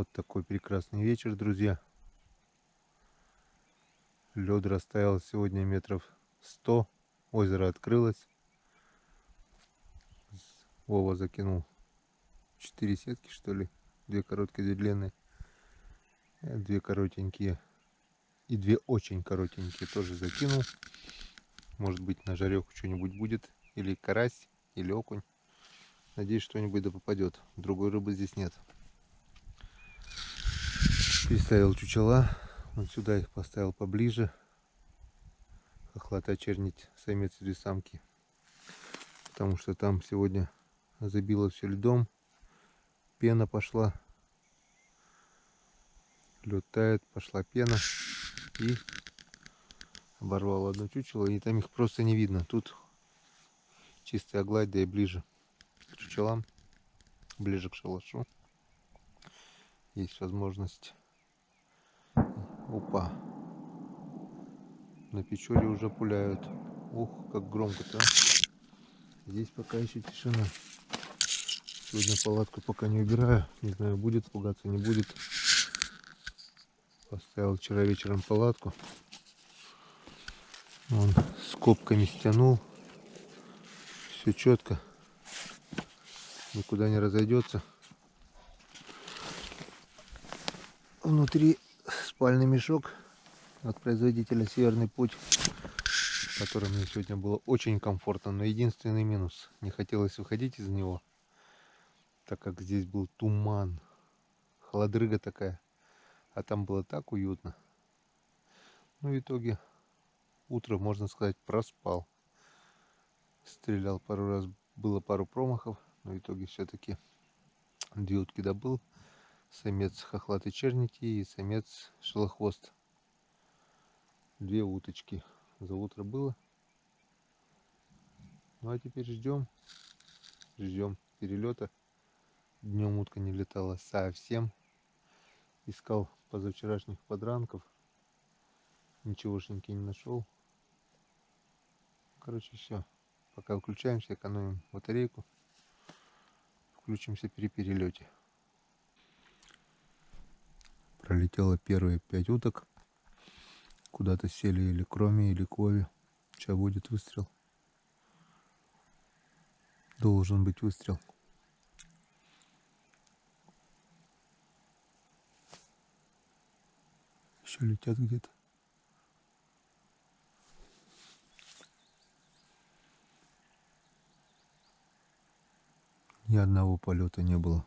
Вот такой прекрасный вечер, друзья. Лед растаял сегодня метров 100. Озеро открылось. Вова закинул 4 сетки, что ли. 2 короткие, 2 длинные. 2 коротенькие. И 2 очень коротенькие тоже закинул. Может быть, на жареху что-нибудь будет. Или карась, или окунь. Надеюсь, что-нибудь да попадет. Другой рыбы здесь нет. Переставил чучела. Вот сюда их поставил поближе. Хохлата чернить, самец или самки. Потому что там сегодня забило все льдом. Пена пошла. Лед тает, пошла пена. И оборвал одно чучело. И там их просто не видно. Тут чистая гладь, да и ближе к чучелам. Ближе к шалашу. Есть возможность. Опа. На Печоре уже пуляют. Ух, как громко-то. Здесь пока еще тишина. Сегодня палатку пока не убираю. Не знаю, будет пугаться, не будет. Поставил вчера вечером палатку. Он скобками стянул. Все четко. Никуда не разойдется. Внутри спальный мешок от производителя Северный Путь, в котором мне сегодня было очень комфортно. Но единственный минус: не хотелось выходить из него, так как здесь был туман, холодрыга такая, а там было так уютно. Ну, в итоге утром, можно сказать, проспал. Стрелял пару раз, было пару промахов, но в итоге все-таки 2 утки добыл. Самец хохлатый черники и самец шелохвост. 2 уточки за утро было. Ну а теперь ждем перелета. Днем утка не летала совсем. Искал позавчерашних подранков. Ничегошеньки не нашел. Короче, все. Пока включаемся, экономим батарейку. Включимся при перелете. Пролетело первые 5 уток. Куда-то сели или кроме, или кове. Сейчас будет выстрел. Должен быть выстрел. Еще летят где-то. Ни одного полета не было.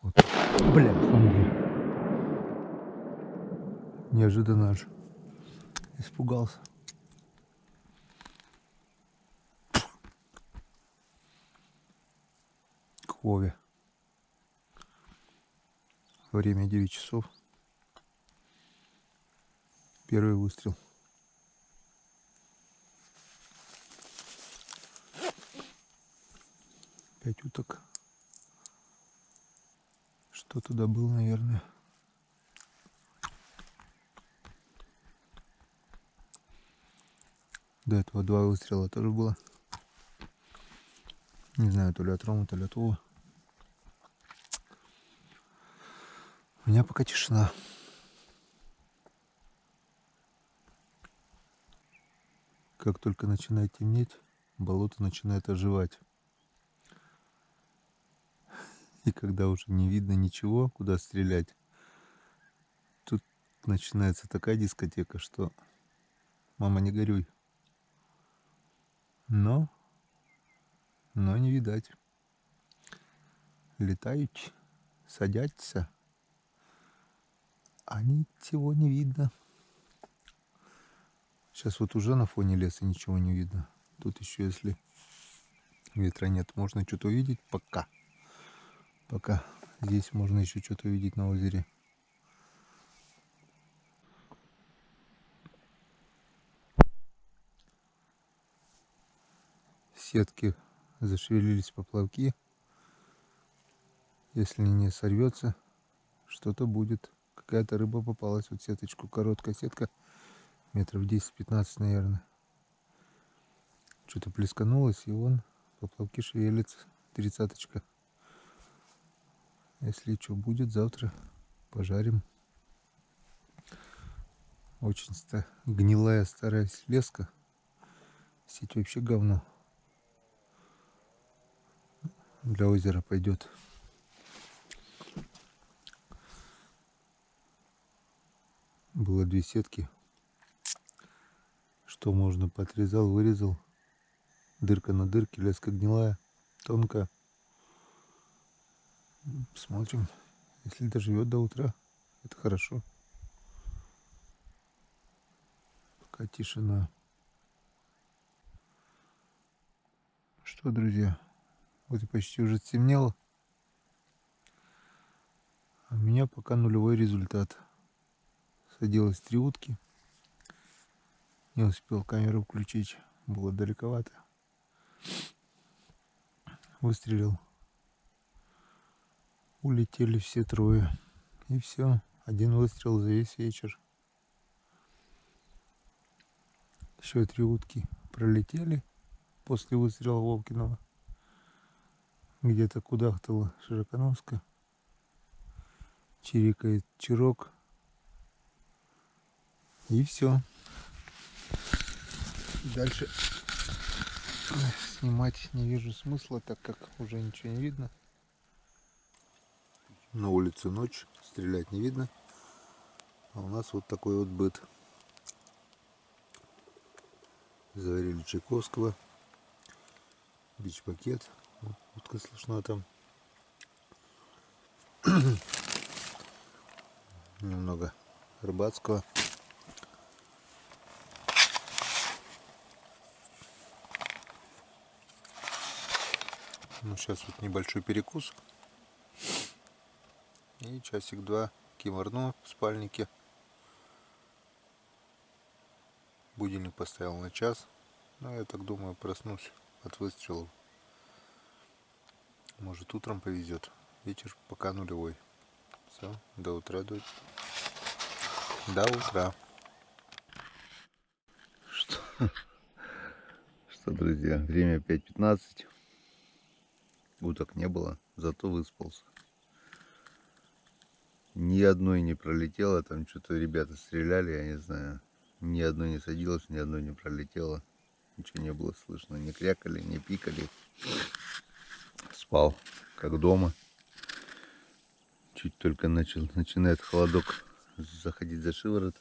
Вот. Бля, неожиданно аж испугался. К Вове. Время 9 часов. Первый выстрел. Пять уток. Что туда было, наверное. До этого 2 выстрела тоже было. Не знаю, то ли от Ромы, то ли от Вовы. У меня пока тишина. Как только начинает темнеть, болото начинает оживать. И когда уже не видно ничего, куда стрелять, тут начинается такая дискотека, что мама не горюй. Но не видать. Летают, садятся, а ничего не видно. Сейчас вот уже на фоне леса ничего не видно. Тут еще, если ветра нет, можно что-то увидеть пока. Пока здесь можно еще что-то увидеть на озере. Сетки зашевелились поплавки. Если не сорвется, что-то будет. Какая-то рыба попалась. Вот сеточку, короткая сетка, метров 10-15, наверное. Что-то плесканулось, и вон поплавки шевелятся. 30-очка. Если что будет, завтра пожарим. Очень гнилая старая леска. Сеть вообще говно. Для озера пойдет. Было 2 сетки. Что можно, подрезал, вырезал. Дырка на дырке, леска гнилая, тонкая. Смотрим, если доживет до утра, это хорошо. Пока тишина. Что, друзья, вот и почти уже стемнело. А у меня пока нулевой результат. Садилось 3 утки. Не успел камеру включить, было далековато. Выстрелил. Улетели все 3. И все. 1 выстрел за весь вечер. Еще 3 утки пролетели после выстрела Вовкиного. Где-то кудахтала Широконовска. Чирикает чирок. И все. Дальше снимать не вижу смысла, так как уже ничего не видно. На улице ночь, стрелять не видно. А у нас вот такой вот быт. Заварили Чайковского. Бич-пакет. Вот, утка слышна там. Немного рыбацкого. Ну, сейчас вот небольшой перекус. И часик-два кимарну в спальнике. Будильник поставил на час. Но я так думаю, проснусь от выстрелов. Может, утром повезет. Вечер пока нулевой. Все, до утра. До утра. Что, друзья, время 5:15. Уток не было, зато выспался. Ни одной не пролетело, там что-то ребята стреляли, я не знаю. Ни одной не садилось, ни одной не пролетело. Ничего не было слышно, не крякали, не пикали. Спал, как дома. Чуть только начинает холодок заходить за шиворот.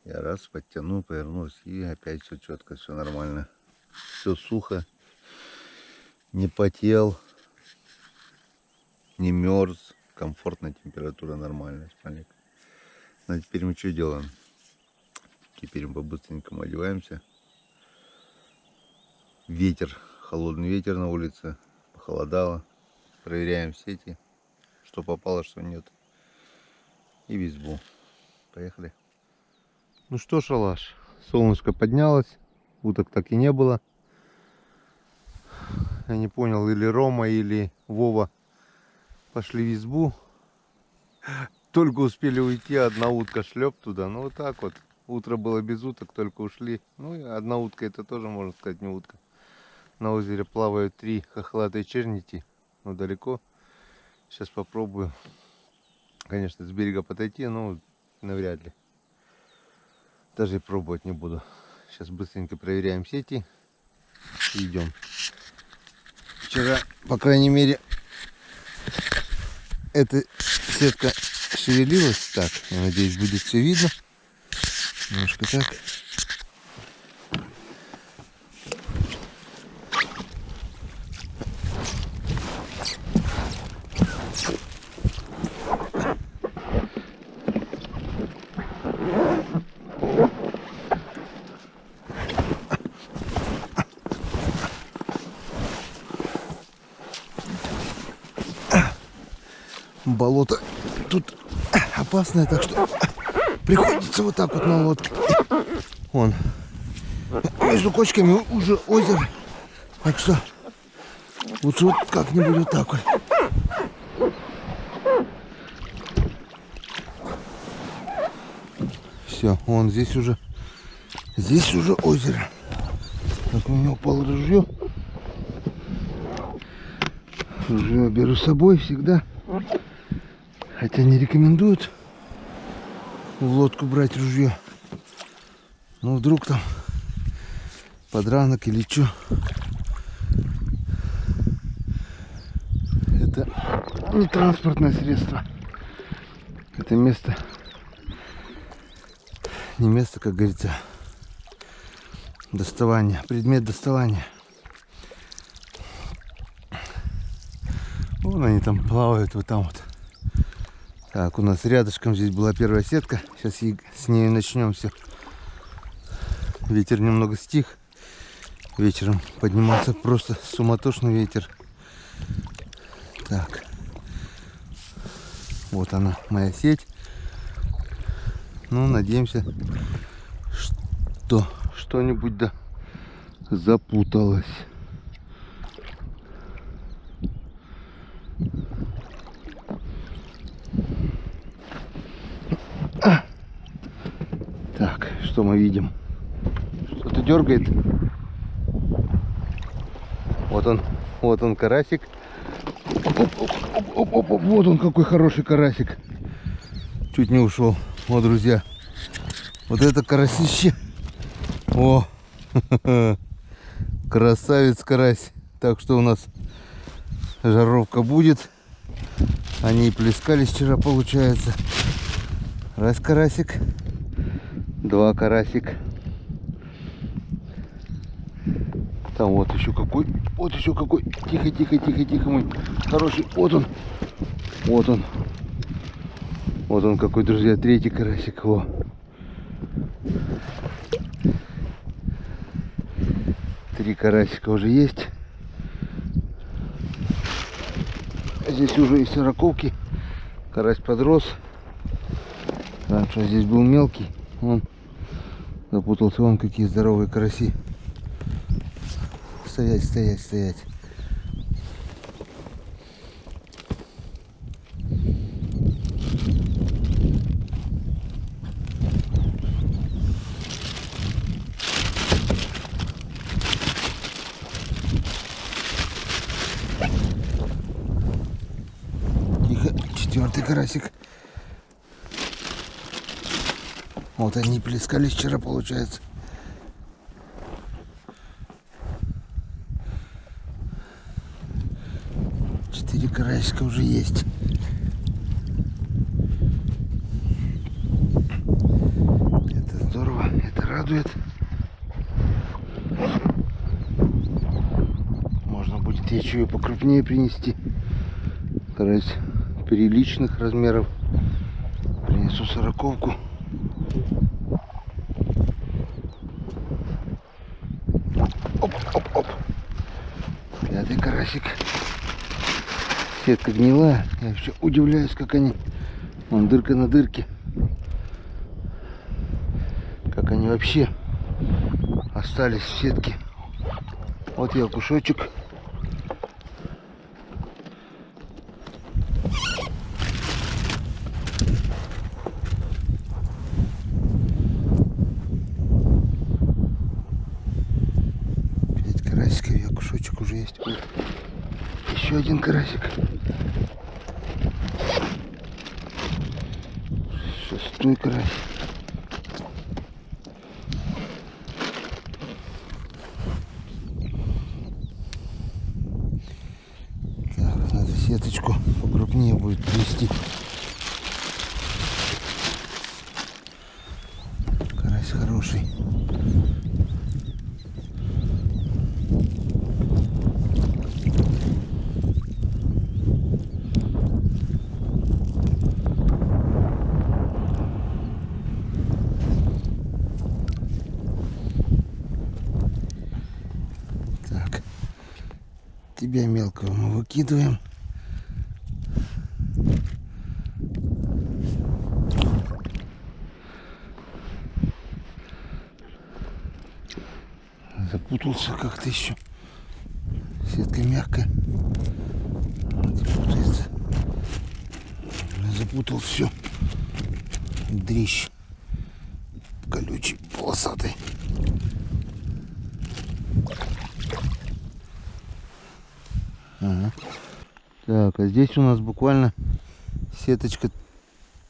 Я раз подтянул, повернулся, и опять все четко, все нормально. Все сухо. Не потел, не мерз. Комфортная температура, нормальная, спальник. Ну, а теперь мы что делаем? Теперь мы по-быстренькому одеваемся. Ветер, холодный ветер на улице, похолодало. Проверяем сети, что попало, что нет. И в избу. Поехали. Ну что, шалаш, солнышко поднялось, уток так и не было. Я не понял, или Рома, или Вова пошли в избу. Только успели уйти, одна утка шлеп туда. Ну вот так вот. Утро было без уток, только ушли. Ну и одна утка, это тоже, можно сказать, не утка. На озере плавают 3 хохлатые чернити. Но далеко. Сейчас попробую. Конечно, с берега подойти, но навряд ли. Даже и пробовать не буду. Сейчас быстренько проверяем сети. И идем. Вчера, по крайней мере, эта сетка шевелилась. Так, я надеюсь, будет все видно. Немножко так. Болото тут опасное, так что приходится вот так вот на лодке. Вон, между кочками уже озеро, так что лучше вот как-нибудь вот так вот. Все, вон здесь уже озеро. Так, у меня упало ружье. Ружье беру с собой всегда. Хотя не рекомендуют в лодку брать ружье. Ну вдруг там подранок или что. Это не транспортное средство. Это место, не место, как говорится, доставания, предмет доставания. Вон они там плавают, вот там вот. Так, у нас рядышком здесь была первая сетка. Сейчас с ней начнем все. Ветер немного стих. Вечером поднимался просто суматошный ветер. Так. Вот она, моя сеть. Ну, надеемся, что что-нибудь да запуталось. Так, что мы видим? Что-то дергает. Вот он карасик. Оп, вот он какой хороший карасик. Чуть не ушел. Вот, друзья. Вот это карасище. О, красавец карась. Так что у нас жаровка будет. Они и плескались вчера, получается. Раз карасик. Два карасик. Там вот еще какой. Вот еще какой. Тихо, тихо, тихо, тихо, мой хороший. Вот он. Вот он. Вот он какой, друзья. Третий карасик. Во. Три карасика уже есть. Здесь уже и сороковки. Карась подрос. Раньше здесь был мелкий. Он запутался. Вон какие здоровые караси. Стоять, стоять, стоять. Тихо, четвертый карасик. Вот они плескались вчера, получается. Четыре карасика уже есть. Это здорово, это радует. Можно будет еще и покрупнее принести. Карась приличных размеров. Принесу сороковку. Оп. Пятый карасик. Сетка гнилая. Я еще удивляюсь, как они. Вон дырка на дырке. Как они вообще остались в сетке. Вот я кусочек. Пять карасиков, я кусочек уже есть. Вот. Еще один карасик. Шестой карась. Так, надо сеточку покрупнее будет плести. Карась хороший. Тебя мелкого мы выкидываем. Запутался как-то еще. Сетка мягкая. Запутается. Запутал все. Дрищ. Колючий, полосатый. Ага. Так, а здесь у нас буквально Сеточка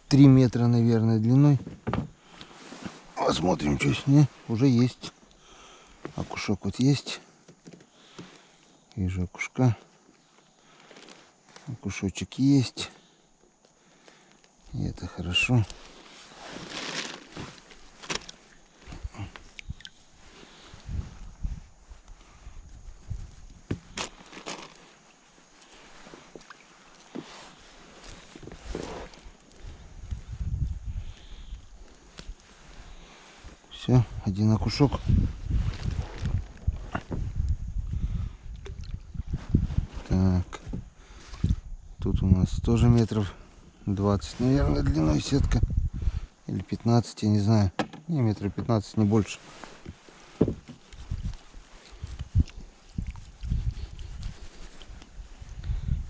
3 метра, наверное, длиной. Посмотрим, что с ней. Уже есть. Окушок вот есть. Вижу окушка. Окушочек есть. И это хорошо. Все, один окушок. Так. Тут у нас тоже метров 20, наверное, длиной сетка. Или 15, я не знаю. Не, метров 15, не больше.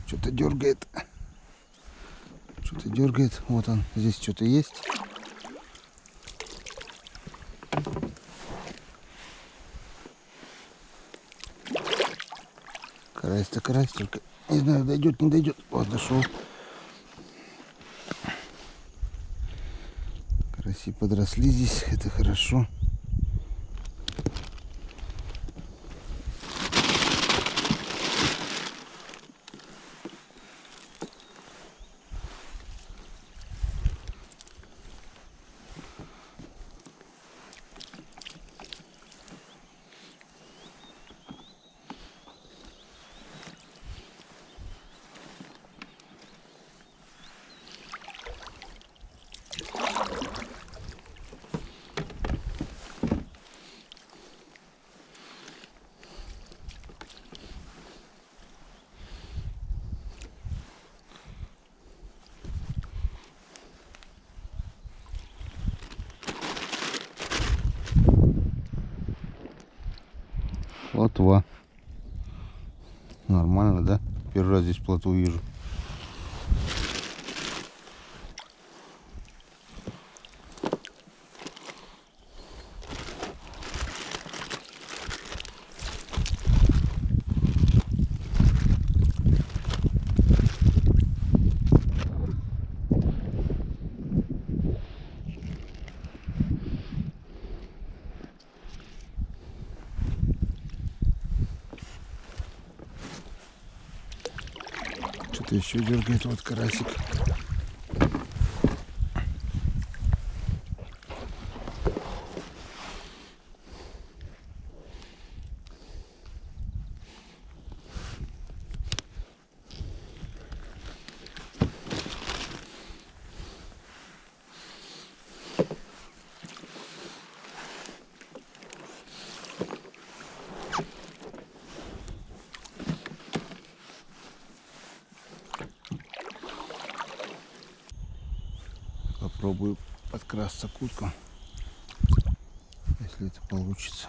Что-то дергает. Что-то дергает. Вот он. Здесь что-то есть. Карась-то карась, только не знаю, дойдет, не дойдет. Вот, дошел. Караси подросли здесь, это хорошо. Плотва. Нормально, да? Первый раз здесь плотву вижу. Что-то еще дергает, вот карасик. Попробую подкрасться к уткам, если это получится.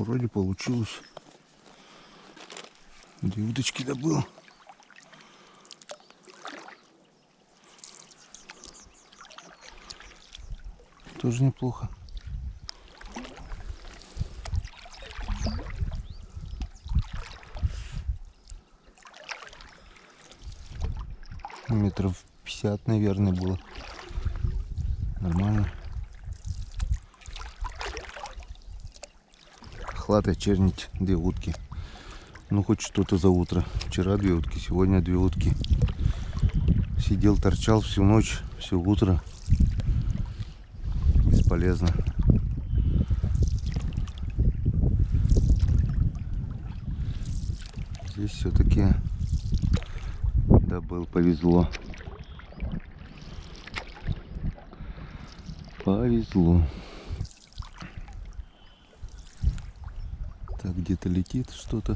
вроде получилось. 2 удочки добыл. Тоже неплохо. Метров 50, наверное, было. Нормально. Хлад очернить 2 утки. Ну хоть что-то за утро. Вчера 2 утки, сегодня 2 утки. Сидел, торчал всю ночь, все утро. Бесполезно. Здесь все-таки добыл, повезло. Повезло. Так, где-то летит что-то.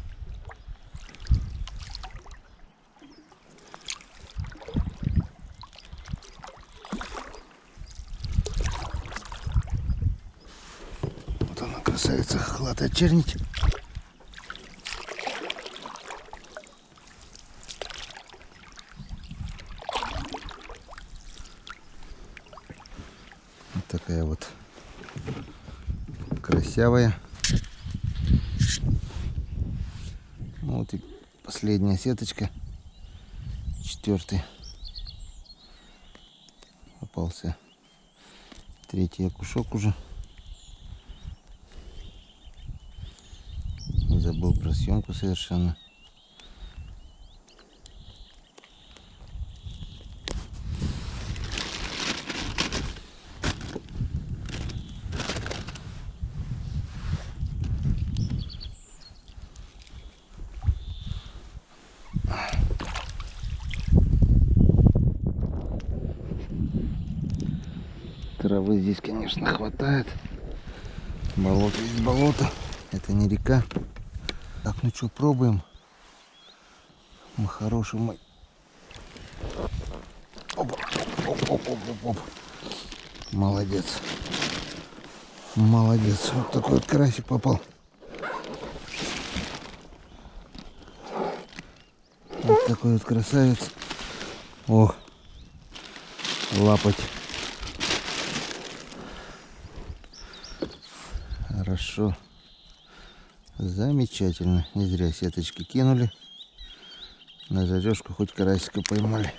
Вот она, красавица, хлад очернить. Вот такая вот красивая. Вот и последняя сеточка. 4-й. Попался 3-й окушок уже. Забыл про съемку совершенно. Травы здесь, конечно, хватает. Болото есть болото. Это не река. Так, ну что, пробуем. Мы хороший мой. Оп, оп, оп, оп, оп, оп. Молодец. Молодец. Вот такой вот карасик попал. Вот такой вот красавец. Ох, лапать. Хорошо. Замечательно. Не зря сеточки кинули. На жарежку хоть карасика поймали.